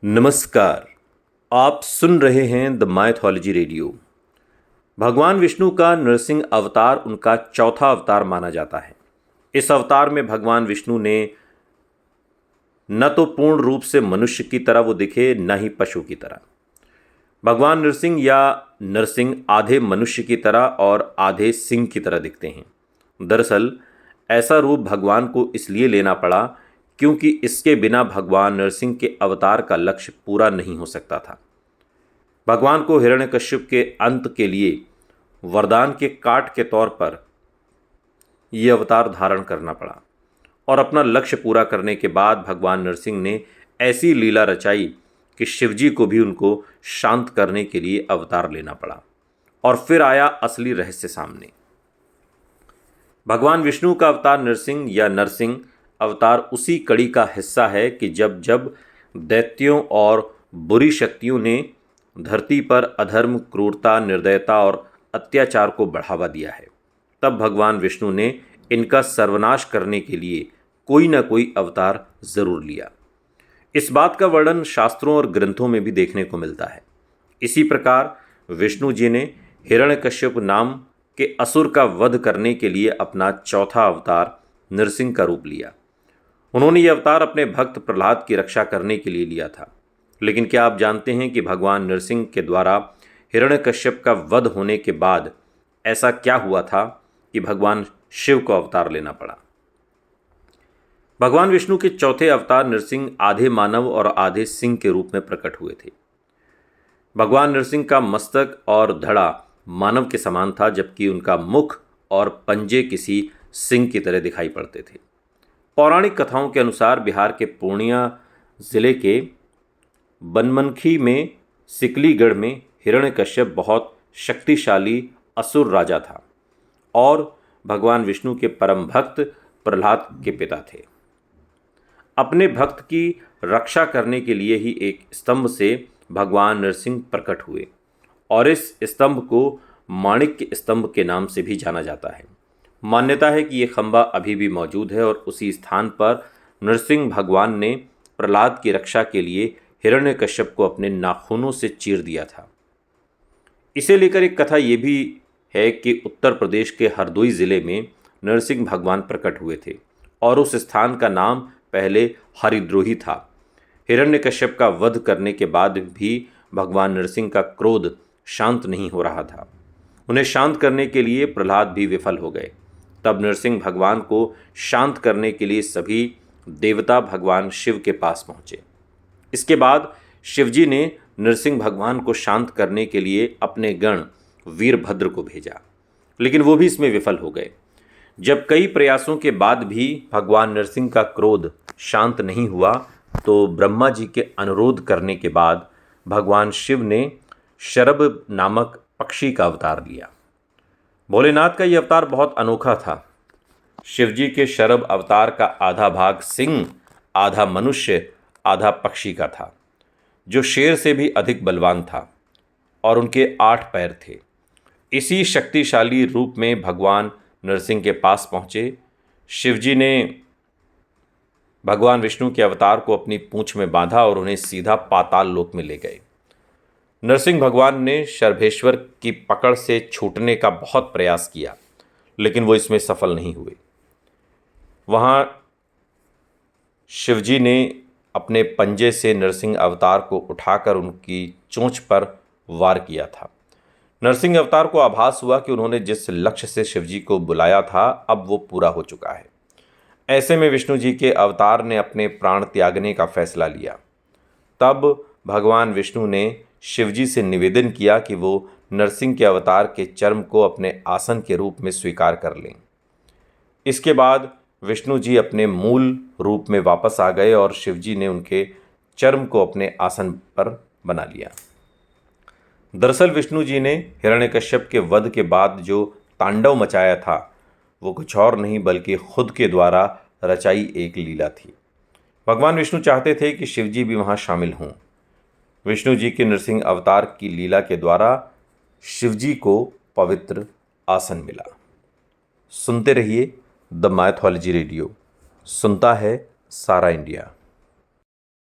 नमस्कार। आप सुन रहे हैं द माइथोलॉजी रेडियो। भगवान विष्णु का नरसिंह अवतार उनका चौथा अवतार माना जाता है। इस अवतार में भगवान विष्णु ने न तो पूर्ण रूप से मनुष्य की तरह वो दिखे, न ही पशु की तरह। भगवान नरसिंह या नरसिंह आधे मनुष्य की तरह और आधे सिंह की तरह दिखते हैं। दरअसल ऐसा रूप भगवान को इसलिए लेना पड़ा क्योंकि इसके बिना भगवान नरसिंह के अवतार का लक्ष्य पूरा नहीं हो सकता था। भगवान को हिरण्यकश्यप के अंत के लिए वरदान के काट के तौर पर यह अवतार धारण करना पड़ा और अपना लक्ष्य पूरा करने के बाद भगवान नरसिंह ने ऐसी लीला रचाई कि शिवजी को भी उनको शांत करने के लिए अवतार लेना पड़ा। और फिर आया असली रहस्य सामने। भगवान विष्णु का अवतार नरसिंह या नरसिंह अवतार उसी कड़ी का हिस्सा है कि जब जब दैत्यों और बुरी शक्तियों ने धरती पर अधर्म, क्रूरता, निर्दयता और अत्याचार को बढ़ावा दिया है, तब भगवान विष्णु ने इनका सर्वनाश करने के लिए कोई न कोई अवतार जरूर लिया। इस बात का वर्णन शास्त्रों और ग्रंथों में भी देखने को मिलता है। इसी प्रकार विष्णु जी ने हिरण्यकश्यप नाम के असुर का वध करने के लिए अपना चौथा अवतार नरसिंह का रूप लिया। उन्होंने यह अवतार अपने भक्त प्रहलाद की रक्षा करने के लिए लिया था। लेकिन क्या आप जानते हैं कि भगवान नरसिंह के द्वारा हिरण्यकश्यप का वध होने के बाद ऐसा क्या हुआ था कि भगवान शिव को अवतार लेना पड़ा। भगवान विष्णु के चौथे अवतार नरसिंह आधे मानव और आधे सिंह के रूप में प्रकट हुए थे। भगवान नरसिंह का मस्तक और धड़ा मानव के समान था, जबकि उनका मुख और पंजे किसी सिंह की तरह दिखाई पड़ते थे। पौराणिक कथाओं के अनुसार बिहार के पूर्णिया जिले के बनमनखी में सिकलीगढ़ में हिरण्यकश्यप बहुत शक्तिशाली असुर राजा था और भगवान विष्णु के परम भक्त प्रहलाद के पिता थे। अपने भक्त की रक्षा करने के लिए ही एक स्तंभ से भगवान नरसिंह प्रकट हुए और इस स्तंभ को माणिक्य स्तंभ के नाम से भी जाना जाता है। मान्यता है कि यह खंबा अभी भी मौजूद है और उसी स्थान पर नरसिंह भगवान ने प्रहलाद की रक्षा के लिए हिरण्यकश्यप को अपने नाखूनों से चीर दिया था। इसे लेकर एक कथा यह भी है कि उत्तर प्रदेश के हरदोई जिले में नरसिंह भगवान प्रकट हुए थे और उस स्थान का नाम पहले हरिद्रोही था। हिरण्यकश्यप का वध करने के बाद भी भगवान नरसिंह का क्रोध शांत नहीं हो रहा था। उन्हें शांत करने के लिए प्रहलाद भी विफल हो गए। तब नरसिंह भगवान को शांत करने के लिए सभी देवता भगवान शिव के पास पहुँचे। इसके बाद शिवजी ने नरसिंह भगवान को शांत करने के लिए अपने गण वीरभद्र को भेजा, लेकिन वो भी इसमें विफल हो गए। जब कई प्रयासों के बाद भी भगवान नरसिंह का क्रोध शांत नहीं हुआ, तो ब्रह्मा जी के अनुरोध करने के बाद भगवान शिव ने शरभ नामक पक्षी का अवतार लिया। भोलेनाथ का यह अवतार बहुत अनोखा था। शिवजी के शरभ अवतार का आधा भाग सिंह, आधा मनुष्य, आधा पक्षी का था, जो शेर से भी अधिक बलवान था और उनके 8 पैर थे। इसी शक्तिशाली रूप में भगवान नरसिंह के पास पहुँचे। शिवजी ने भगवान विष्णु के अवतार को अपनी पूंछ में बांधा और उन्हें सीधा पाताल लोक में ले गए। नरसिंह भगवान ने शरभेश्वर की पकड़ से छूटने का बहुत प्रयास किया, लेकिन वो इसमें सफल नहीं हुए। वहाँ शिवजी ने अपने पंजे से नरसिंह अवतार को उठाकर उनकी चोंच पर वार किया था। नरसिंह अवतार को आभास हुआ कि उन्होंने जिस लक्ष्य से शिवजी को बुलाया था, अब वो पूरा हो चुका है। ऐसे में विष्णु जी के अवतार ने अपने प्राण त्यागने का फैसला लिया। तब भगवान विष्णु ने शिवजी से निवेदन किया कि वो नरसिंह के अवतार के चर्म को अपने आसन के रूप में स्वीकार कर लें। इसके बाद विष्णु जी अपने मूल रूप में वापस आ गए और शिवजी ने उनके चर्म को अपने आसन पर बना लिया। दरअसल विष्णु जी ने हिरण्यकश्यप के वध के बाद जो तांडव मचाया था, वो कुछ और नहीं बल्कि खुद के द्वारा रचाई एक लीला थी। भगवान विष्णु चाहते थे कि शिवजी भी वहाँ शामिल हों। विष्णु जी के नरसिंह अवतार की लीला के द्वारा शिवजी को पवित्र आसन मिला। सुनते रहिए द माइथोलॉजी रेडियो। सुनता है सारा इंडिया।